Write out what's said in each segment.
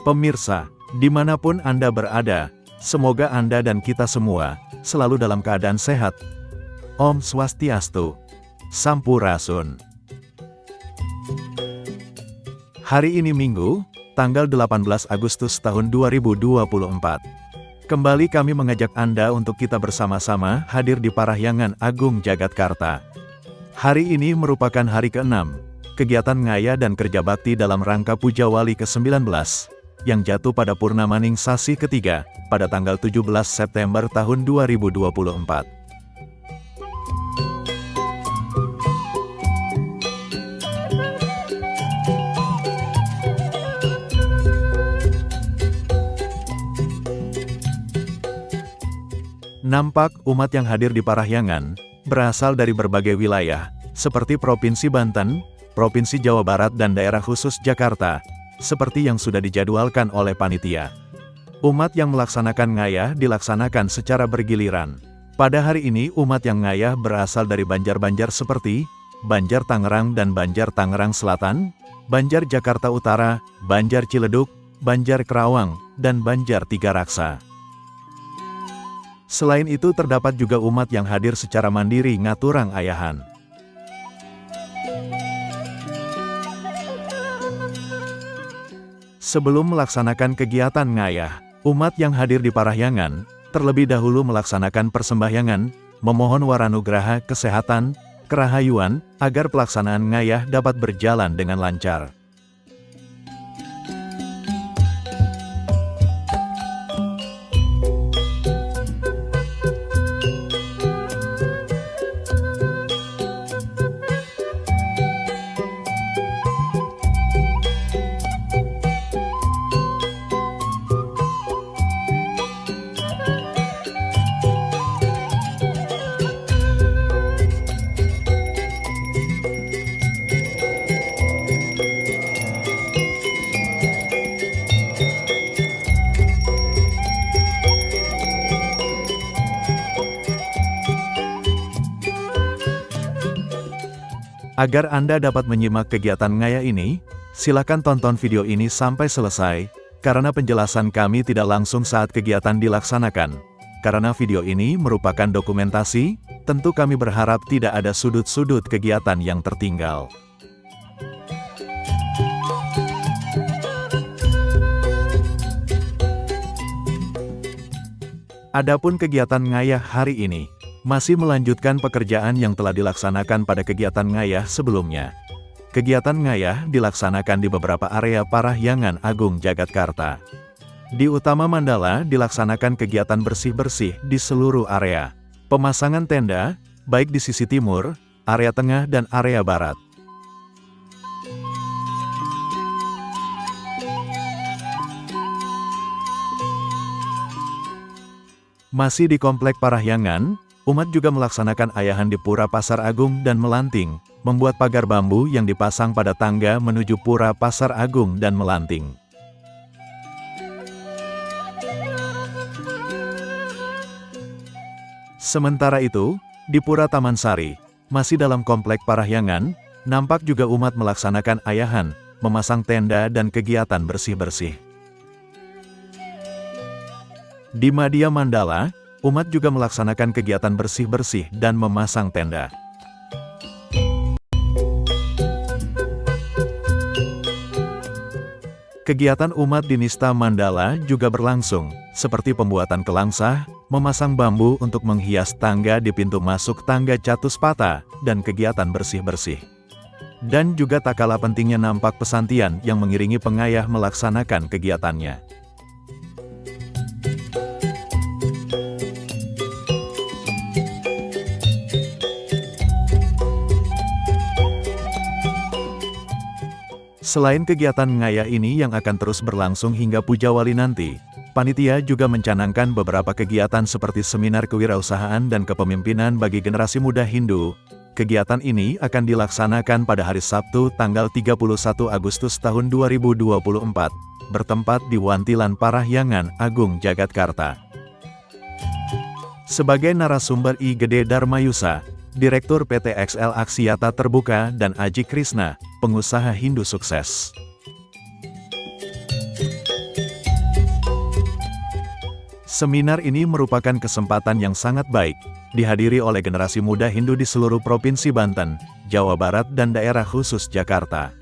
Pemirsa, dimanapun Anda berada, semoga Anda dan kita semua selalu dalam keadaan sehat. Om Swastiastu, Sampurasun. Hari ini Minggu, tanggal 18 Agustus tahun 2024. Kembali kami mengajak Anda untuk kita bersama-sama hadir di Parahyangan Agung Jagatkarta. Hari ini merupakan hari ke-6, kegiatan ngaya dan kerja bakti dalam rangka Puja Wali ke-19, yang jatuh pada Purnamaning Sasi ketiga, pada tanggal 17 September tahun 2024. Nampak umat yang hadir di Parahyangan berasal dari berbagai wilayah, seperti Provinsi Banten, Provinsi Jawa Barat dan daerah khusus Jakarta, seperti yang sudah dijadwalkan oleh panitia. Umat yang melaksanakan ngayah dilaksanakan secara bergiliran. Pada hari ini umat yang ngayah berasal dari Banjar-Banjar seperti Banjar Tangerang dan Banjar Tangerang Selatan, Banjar Jakarta Utara, Banjar Ciledug, Banjar Kerawang, dan Banjar Tiga Raksa. Selain itu terdapat juga umat yang hadir secara mandiri ngaturang ayahan. Sebelum melaksanakan kegiatan ngayah, umat yang hadir di Parahyangan terlebih dahulu melaksanakan persembahyangan, memohon waranugraha kesehatan, kerahayuan, agar pelaksanaan ngayah dapat berjalan dengan lancar. Agar Anda dapat menyimak kegiatan ngayah ini, silakan tonton video ini sampai selesai, karena penjelasan kami tidak langsung saat kegiatan dilaksanakan. Karena video ini merupakan dokumentasi, tentu kami berharap tidak ada sudut-sudut kegiatan yang tertinggal. Adapun kegiatan ngayah hari ini masih melanjutkan pekerjaan yang telah dilaksanakan pada kegiatan ngayah sebelumnya. Kegiatan ngayah dilaksanakan di beberapa area Parahyangan Agung Jagatkarta. Di Utama Mandala dilaksanakan kegiatan bersih-bersih di seluruh area. Pemasangan tenda, baik di sisi timur, area tengah dan area barat. Masih di Komplek Parahyangan, umat juga melaksanakan ayahan di Pura Pasar Agung dan Melanting, membuat pagar bambu yang dipasang pada tangga menuju Pura Pasar Agung dan Melanting. Sementara itu, di Pura Taman Sari, masih dalam Komplek Parahyangan, nampak juga umat melaksanakan ayahan, memasang tenda dan kegiatan bersih-bersih. Di Madya Mandala, umat juga melaksanakan kegiatan bersih-bersih dan memasang tenda. Kegiatan umat di Nista Mandala juga berlangsung, seperti pembuatan kelangsah, memasang bambu untuk menghias tangga di pintu masuk tangga Catuspata, dan kegiatan bersih-bersih. Dan juga tak kalah pentingnya nampak pesantian yang mengiringi pengayah melaksanakan kegiatannya. Selain kegiatan ngayah ini yang akan terus berlangsung hingga Puja Wali nanti, panitia juga mencanangkan beberapa kegiatan seperti seminar kewirausahaan dan kepemimpinan bagi generasi muda Hindu. Kegiatan ini akan dilaksanakan pada hari Sabtu tanggal 31 Agustus tahun 2024, bertempat di Wantilan Parahyangan Agung Jagatkarta. Sebagai narasumber I Gede Dharmayusa, Direktur PT XL Aksiata Terbuka, dan Aji Krishna, pengusaha Hindu sukses. Seminar ini merupakan kesempatan yang sangat baik, dihadiri oleh generasi muda Hindu di seluruh Provinsi Banten, Jawa Barat dan daerah khusus Jakarta.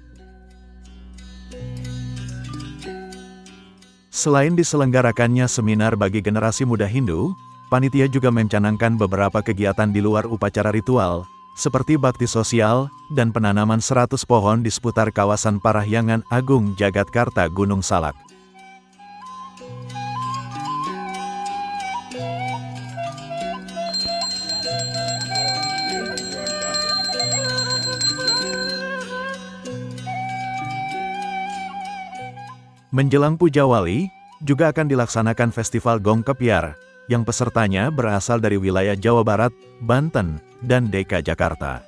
Selain diselenggarakannya seminar bagi generasi muda Hindu, panitia juga mencanangkan beberapa kegiatan di luar upacara ritual, seperti bakti sosial, dan penanaman 100 pohon di seputar kawasan Parahyangan Agung Jagatkarta Gunung Salak. Menjelang Puja Wali, juga akan dilaksanakan Festival Gong Kepiar, yang pesertanya berasal dari wilayah Jawa Barat, Banten, dan DKI Jakarta.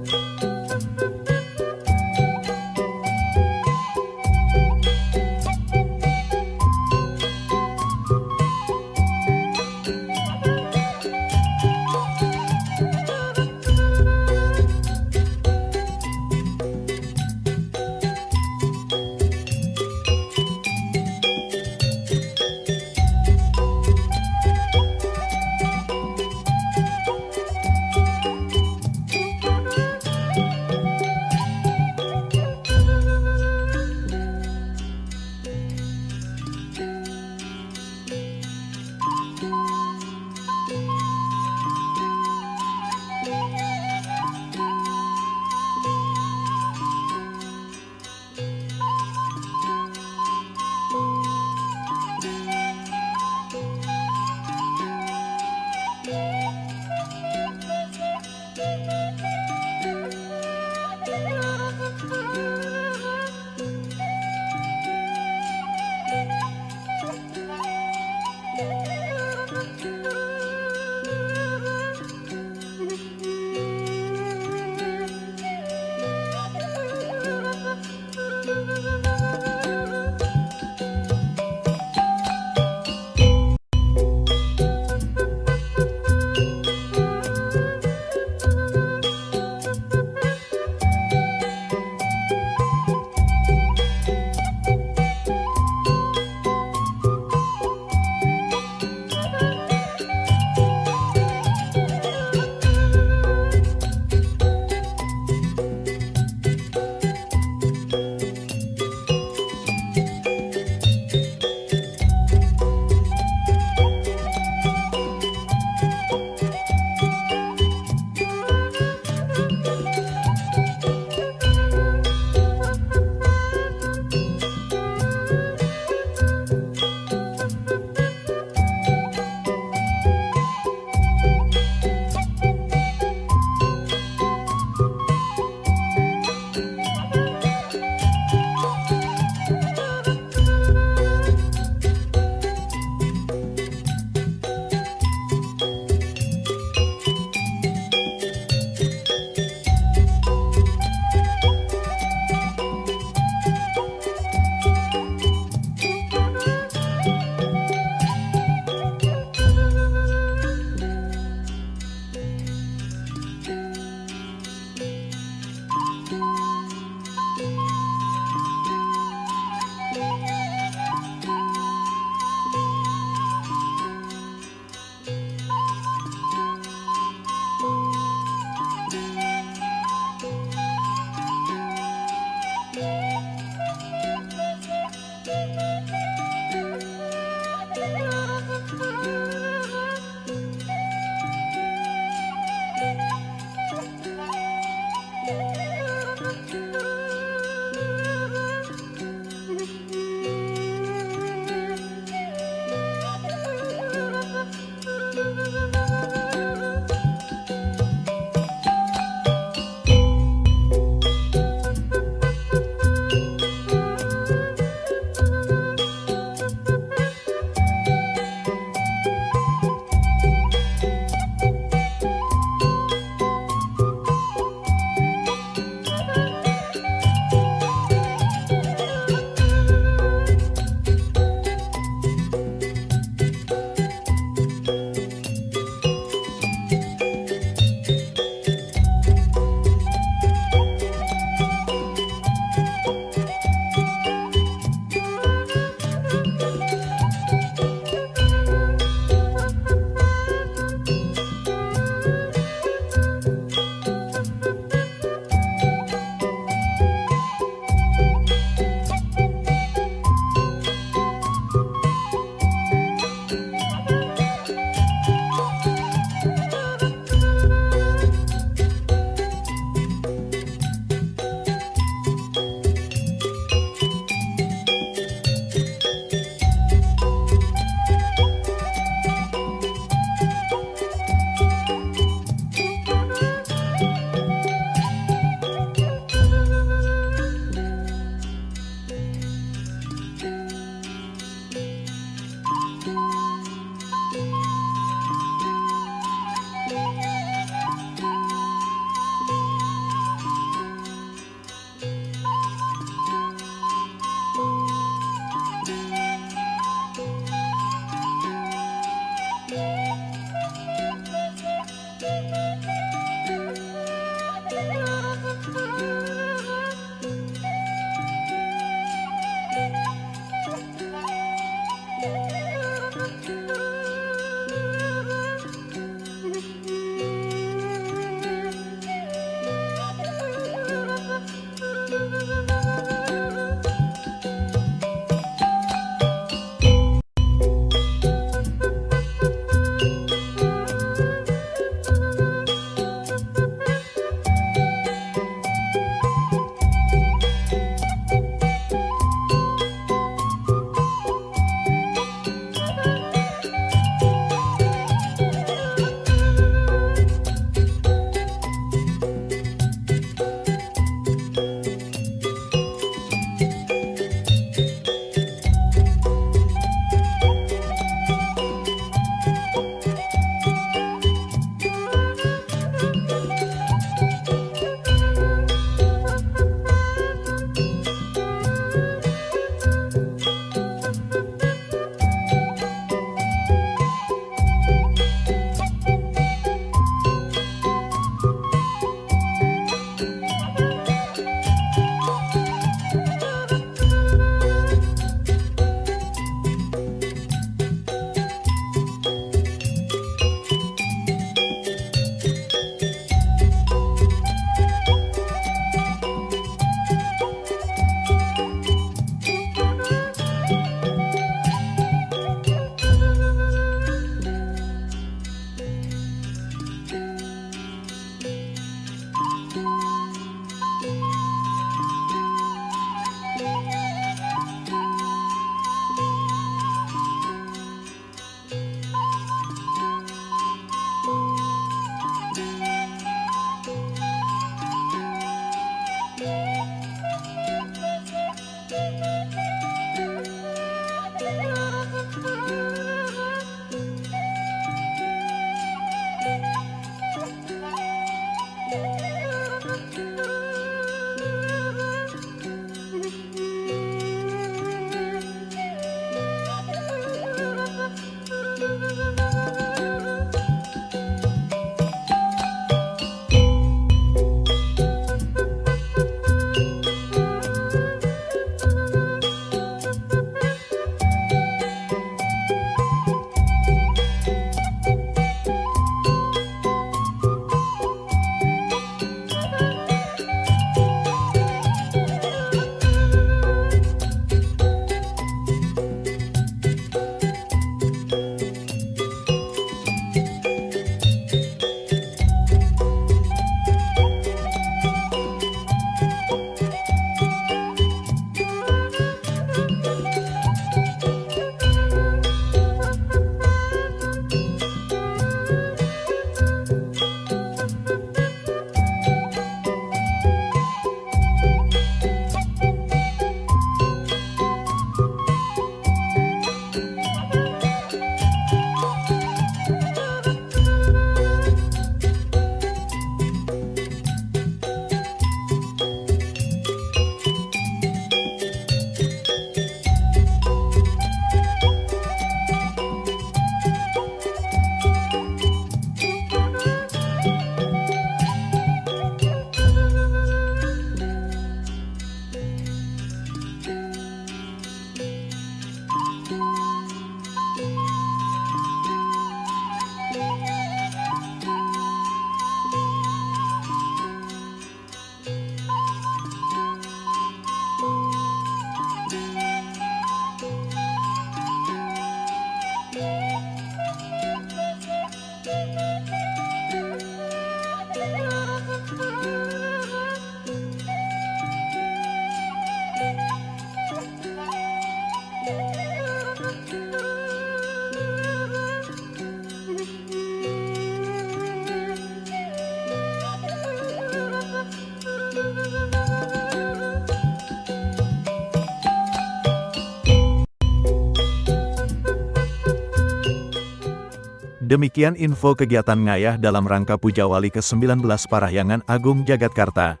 Demikian info kegiatan ngayah dalam rangka Puja Wali ke-19 Parahyangan Agung Jagatkarta.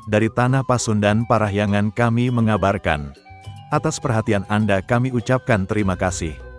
Dari Tanah Pasundan Parahyangan kami mengabarkan. Atas perhatian Anda kami ucapkan terima kasih.